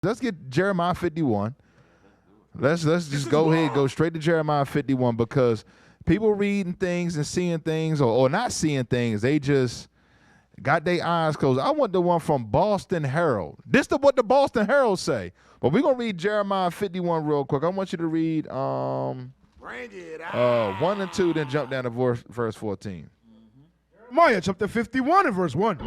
let's get Jeremiah 51. Let's just go ahead, go straight to Jeremiah 51, because people reading things and seeing things or not seeing things, they just got their eyes closed. I want the one from Boston Herald. This is what the Boston Herald say. But we're going to read Jeremiah 51 real quick. I want you to read 1 and 2, then jump down to verse 14. Jeremiah chapter 51 and verse 1.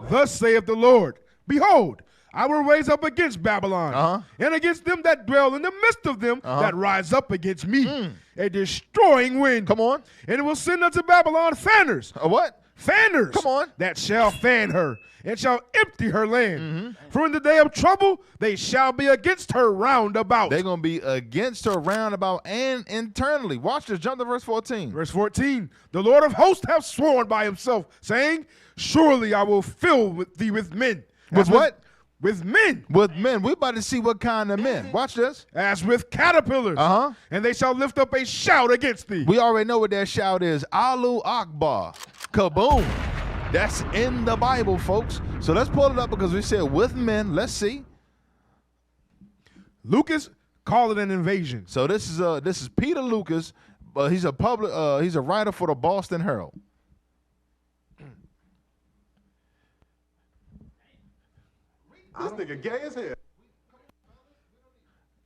Thus saith the Lord, behold, I will raise up against Babylon and against them that dwell in the midst of them that rise up against me, a destroying wind. Come on. And it will send unto Babylon fanners. A what? Fanners. Come on. That shall fan her and shall empty her land. For in the day of trouble they shall be against her round about. They're going to be against her round about and internally. Watch this. Jump to verse 14. Verse 14. The Lord of hosts hath sworn by himself, saying, surely I will fill thee with men. With what? With men. With men. We're about to see what kind of men. Watch this. As with caterpillars. And they shall lift up a shout against thee. We already know what that shout is. Alu Akbar. Kaboom. That's in the Bible, folks. So let's pull it up because we said with men. Let's see. Lucas called it an invasion. So this is Peter Lucas. He's a writer for the Boston Herald. This nigga gay as hell.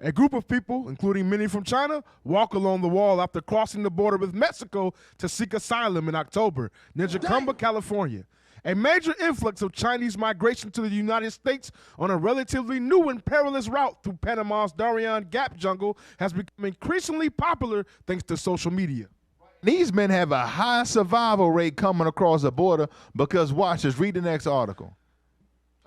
A group of people, including many from China, walk along the wall after crossing the border with Mexico to seek asylum in October near Jacumba, California. A major influx of Chinese migration to the United States on a relatively new and perilous route through Panama's Darien Gap jungle has become increasingly popular thanks to social media. These men have a high survival rate coming across the border because, watch this, read the next article.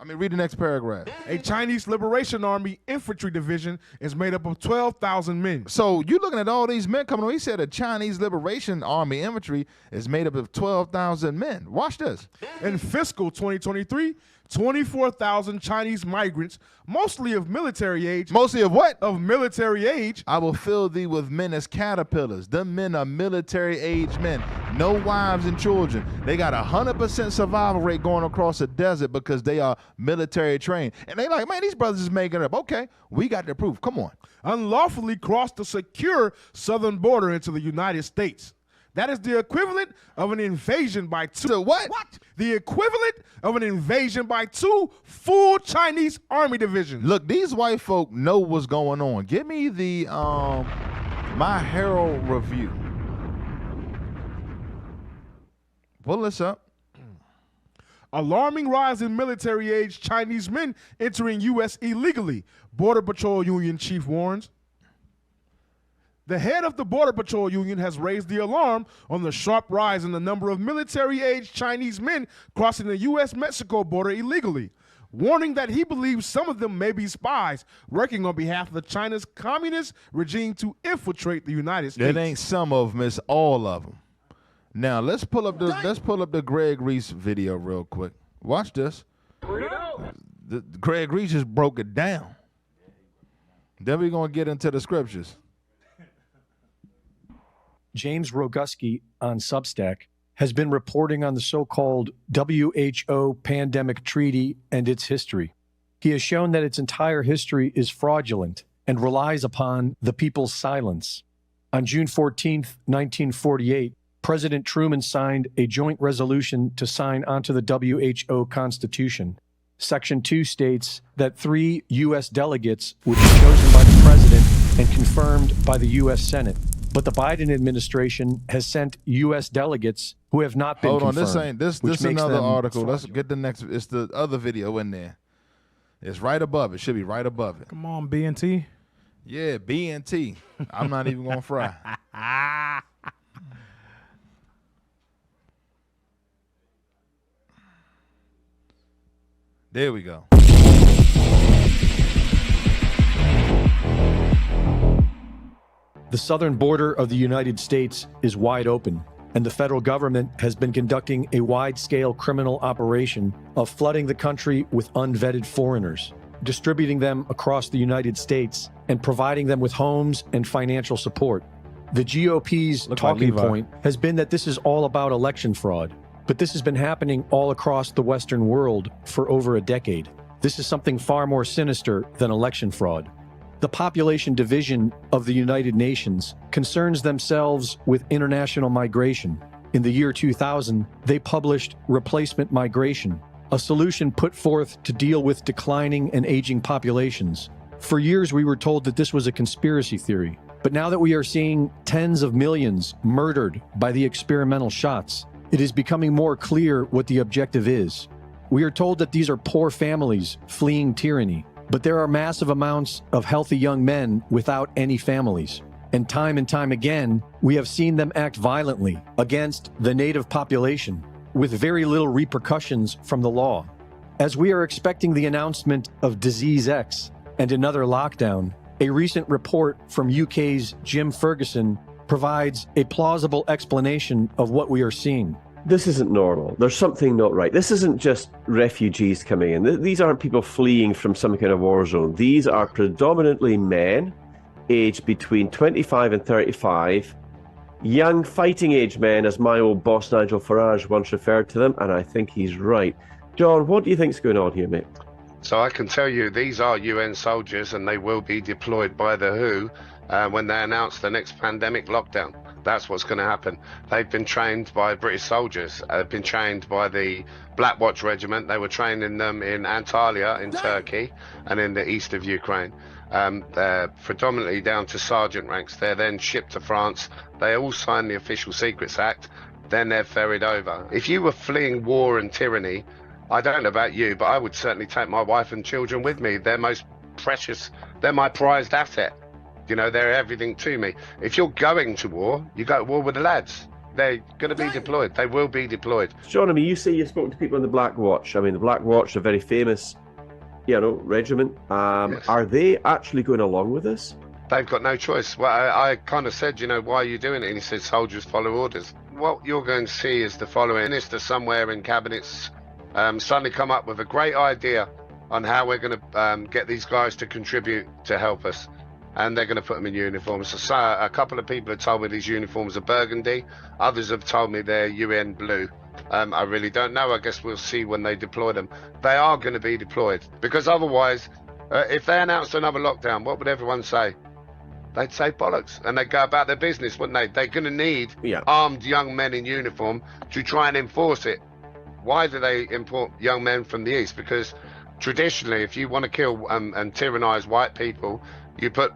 Read the next paragraph. A Chinese Liberation Army infantry division is made up of 12,000 men. So you're looking at all these men coming on. He said a Chinese Liberation Army infantry is made up of 12,000 men. Watch this. In fiscal 2023, 24,000 Chinese migrants, mostly of military age. Mostly of what? Of military age. I will fill thee with men as caterpillars. Them men are military age men. No wives and children. They got 100% survival rate going across the desert because they are military trained. And they like, man, these brothers is making it up. Okay, we got the proof. Come on. Unlawfully crossed the secure southern border into the United States. That is the equivalent of an invasion by two. So what? The equivalent of an invasion by 2 full Chinese army divisions. Look, these white folk know what's going on. Give me the My Herald review. Pull this up. Alarming rise in military-age Chinese men entering U.S. illegally. Border Patrol Union chief warns. The head of the Border Patrol Union has raised the alarm on the sharp rise in the number of military-age Chinese men crossing the U.S.-Mexico border illegally, warning that he believes some of them may be spies working on behalf of China's communist regime to infiltrate the United States. It ain't some of them, it's all of them. Now let's pull up the Greg Reese video real quick. Watch this. Greg Reese just broke it down. Then we're gonna get into the scriptures. James Roguski on Substack has been reporting on the so-called WHO pandemic treaty and its history. He has shown that its entire history is fraudulent and relies upon the people's silence. On June 14th, 1948, President Truman signed a joint resolution to sign onto the WHO Constitution. Section 2 states that 3 U.S. delegates would be chosen by the president and confirmed by the U.S. Senate. But the Biden administration has sent U.S. delegates who have not been confirmed. Hold on, this is another article. Let's get the next. It's the other video in there. It's right above it. Should be right above it. Come on, B&T. Yeah, B&T. I'm not even gonna fry. There we go. The southern border of the United States is wide open, and the federal government has been conducting a wide-scale criminal operation of flooding the country with unvetted foreigners, distributing them across the United States, and providing them with homes and financial support. The GOP's talking point has been that this is all about election fraud, but this has been happening all across the Western world for over a decade. This is something far more sinister than election fraud. The Population Division of the United Nations concerns themselves with international migration. In the year 2000, they published Replacement Migration, a solution put forth to deal with declining and aging populations. For years, we were told that this was a conspiracy theory. But now that we are seeing tens of millions murdered by the experimental shots, it is becoming more clear what the objective is. We are told that these are poor families fleeing tyranny, but there are massive amounts of healthy young men without any families. And time again, we have seen them act violently against the native population with very little repercussions from the law. As we are expecting the announcement of Disease X and another lockdown, a recent report from UK's Jim Ferguson provides a plausible explanation of what we are seeing. This isn't normal. There's something not right. This isn't just refugees coming in. These aren't people fleeing from some kind of war zone. These are predominantly men aged between 25 and 35, young fighting age men, as my old boss Nigel Farage once referred to them, and I think he's right. John, what do you think's going on here, mate? So I can tell you these are UN soldiers, and they will be deployed by the WHO when they announce the next pandemic lockdown. That's what's going to happen. They've been trained by British soldiers. They've been trained by the Black Watch Regiment. They were training them in Antalya in Turkey and in the east of Ukraine. They're predominantly down to sergeant ranks. They're then shipped to France. They all sign the Official Secrets Act. Then they're ferried over. If you were fleeing war and tyranny, I don't know about you, but I would certainly take my wife and children with me. They're most precious. They're my prized asset. You know, they're everything to me. If you're going to war, you go to war with the lads. They're going to be deployed. They will be deployed. John, I mean, you say you spoke to people in the Black Watch. I mean, the Black Watch, a very famous, regiment. Yes. Are they actually going along with this? They've got no choice. Well, I kind of said, why are you doing it? And he said, soldiers follow orders. What you're going to see is the following. Minister somewhere in cabinets suddenly come up with a great idea on how we're going to get these guys to contribute to help us. And they're going to put them in uniforms. So a couple of people have told me these uniforms are burgundy. Others have told me they're UN blue. I really don't know. I guess we'll see when they deploy them. They are going to be deployed. Because otherwise, if they announced another lockdown, what would everyone say? They'd say bollocks. And they'd go about their business, wouldn't they? They're going to need armed young men in uniform to try and enforce it. Why do they import young men from the East? Because traditionally, if you want to kill and tyrannize white people, you put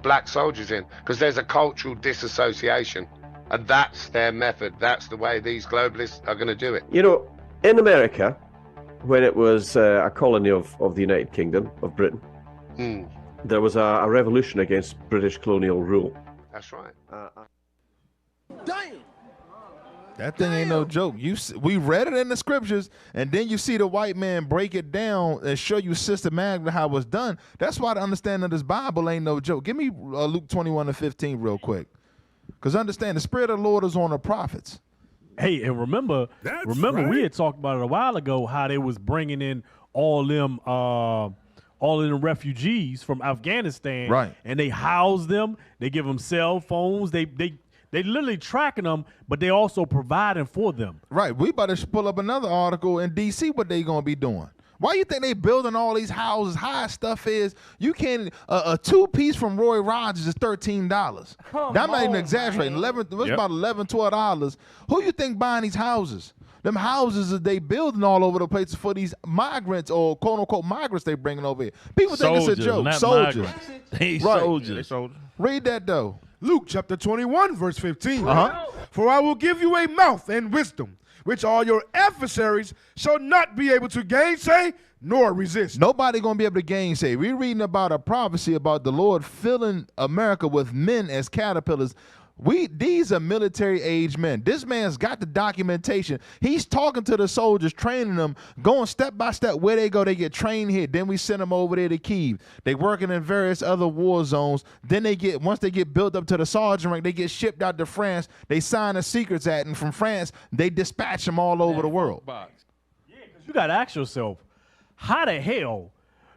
black soldiers in, because there's a cultural disassociation, and that's their method. That's the way these globalists are going to do it. In America, when it was a colony of the United Kingdom of Britain, there was a revolution against British colonial rule. That's right. Damn. That thing ain't no joke. We read it in the scriptures, and then you see the white man break it down and show you systematically how it was done. That's why the understanding of this Bible ain't no joke. Give me Luke 21:15 real quick, because understand the Spirit of the Lord is on the prophets. Hey, and remember, we had talked about it a while ago how they was bringing in all them refugees from Afghanistan, right? And they house them. They give them cell phones. They literally tracking them, but they also providing for them. Right. We better pull up another article in D.C. what they gonna be doing. Why you think they building all these houses? High stuff is you can a 2-piece from Roy Rogers is $13. I'm not even exaggerating. About $11, $12. Who you think buying these houses? Them houses that they building all over the place for these migrants or quote unquote migrants they bringing over here. People think it's a joke. Soldiers. Soldiers. Read that though. Luke chapter 21, verse 15. For I will give you a mouth and wisdom, which all your adversaries shall not be able to gainsay nor resist. Nobody going to be able to gainsay. We're reading about a prophecy about the Lord filling America with men as caterpillars. These are military-age men. This man's got the documentation. He's talking to the soldiers, training them, going step by step. Where they go, they get trained here. Then we send them over there to Kyiv. They working in various other war zones. Then once they get built up to the sergeant rank, they get shipped out to France. They sign a Secrets Act, and from France, they dispatch them all over the world. Yeah, because you got to ask yourself, how the hell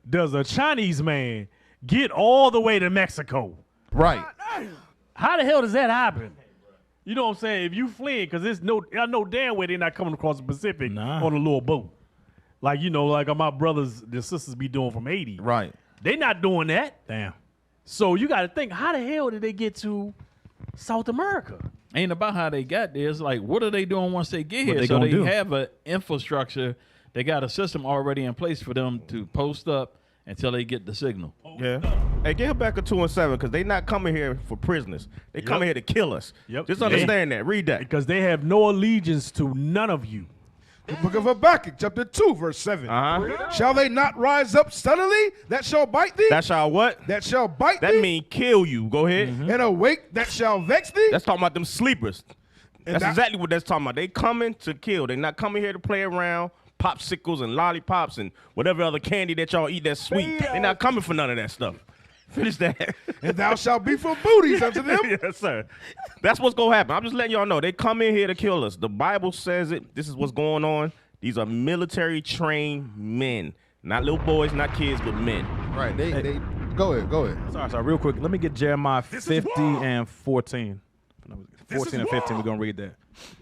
does a Chinese man get all the way to Mexico? Right. How the hell does that happen? You know what I'm saying? If you fleeing, because I know damn well they're not coming across the Pacific on a little boat. like like my brothers and sisters be doing from Haiti. Right. They not doing that. Damn. So you got to think, how the hell did they get to South America? Ain't about how they got there. It's like, what are they doing once they get here? they So gonna they do? have an infrastructure. They got a system already in place for them to post up until they get the signal. Yeah. Hey, get Habakkuk 2 and 7 because they not coming here for prisoners. They coming here to kill us. Yep. Just understand that. Read that. Because they have no allegiance to none of you. The book of Habakkuk, chapter 2, verse 7. Shall they not rise up suddenly that shall bite thee? That shall what? That shall bite That thee? mean kill you. Go ahead. And awake that shall vex thee? That's talking about them sleepers. That's that- exactly what that's talking about. They coming to kill. They not coming here to play around, popsicles and lollipops and whatever other candy that y'all eat that's sweet. They not coming for none of that stuff. Finish that. And thou shalt be for booties unto them. Yes, sir. That's what's going to happen. I'm just letting y'all know. They come in here to kill us. The Bible says it. This is what's going on. These are military trained men. Not little boys, not kids, but men. Right. They go ahead. Sorry, real quick. Let me get Jeremiah 50 and 14. 14 and 15, we're going to read that.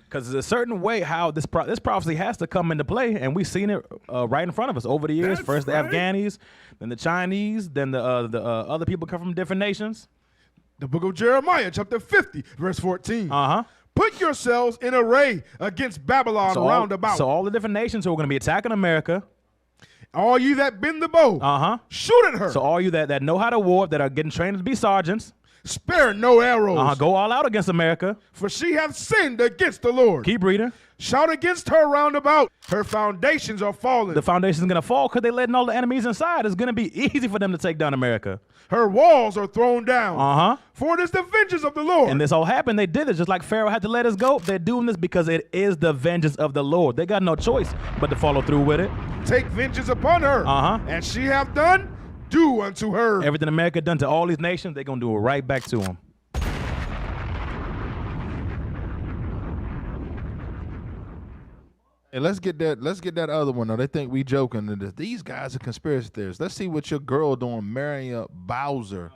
Because there's a certain way how this prophecy has to come into play, and we've seen it right in front of us over the years. First the Afghanis, then the Chinese, then the other people come from different nations. The book of Jeremiah, chapter 50, verse 14. Uh-huh. Put yourselves in array against Babylon round about. So all the different nations who are going to be attacking America. All you that bend the bow, shoot at her. So all you that know how to war, that are getting trained to be sergeants, spare no arrows. go all out against America. For she hath sinned against the Lord. Keep reading. Shout against her round about. Her foundations are fallen. The foundation's going to fall because they're letting all the enemies inside. It's going to be easy for them to take down America. Her walls are thrown down. For it is the vengeance of the Lord. And this all happened. They did it just like Pharaoh had to let us go. They're doing this because it is the vengeance of the Lord. They got no choice but to follow through with it. Take vengeance upon her. And she hath done, do unto her. Everything America done to all these nations, they're going to do it right back to them. Hey, let's get that other one. Though they think we joking. These guys are conspiracy theorists. Let's see what your girl doing, Marion Bowser,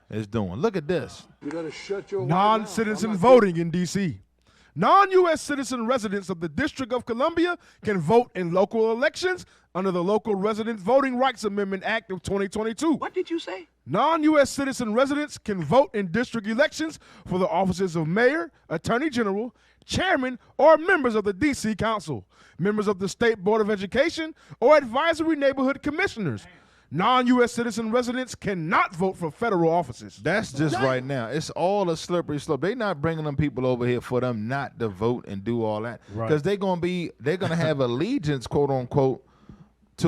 is doing. Look at this. You gotta shut your Non-citizen voting in D.C. Non-U.S. citizen residents of the District of Columbia can vote in local elections under the Local Resident Voting Rights Amendment Act of 2022. What did you say? Non-U.S. citizen residents can vote in district elections for the offices of mayor, attorney general, chairman, or members of the D.C. Council, members of the State Board of Education, or advisory neighborhood commissioners. Non-U.S. citizen residents cannot vote for federal offices. That's just right now. It's all a slippery slope. They're not bringing them people over here for them not to vote and do all that, because they're gonna have allegiance, quote unquote, to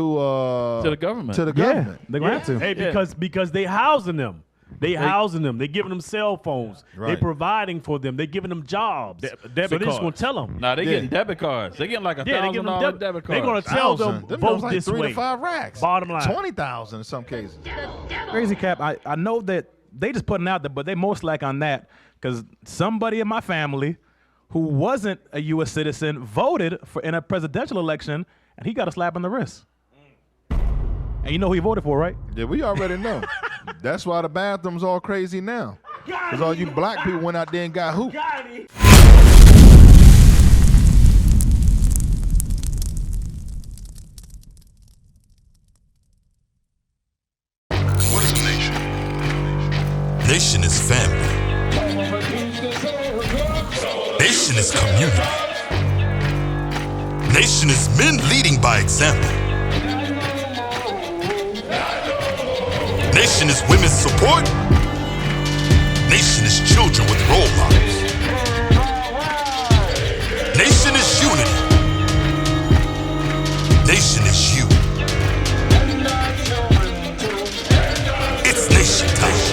the government. To the government. They're going to have to. Hey, because they housing them. They housing them. They giving them cell phones. Right. They providing for them. They giving them jobs. Debit so they just cards. gonna tell them. Nah, they getting debit cards. They getting like They giving them $1,000 debit cards. They're gonna tell them Them vote like this 3 way. to 5 racks. Bottom line. 20,000 in some cases. Crazy Cap, I know that they just putting out there, but they most like on that because somebody in my family who wasn't a U.S. citizen voted in a presidential election, and he got a slap on the wrist. And you know who he voted for, right? Yeah, we already know. That's why the bathroom's all crazy now. Because all you black people went out there and got hooped. What is a nation? Nation is family. Nation is community. Nation is men leading by example. Nation is women's support. Nation is children with role models. Nation is unity. Nation is you. It's nation time.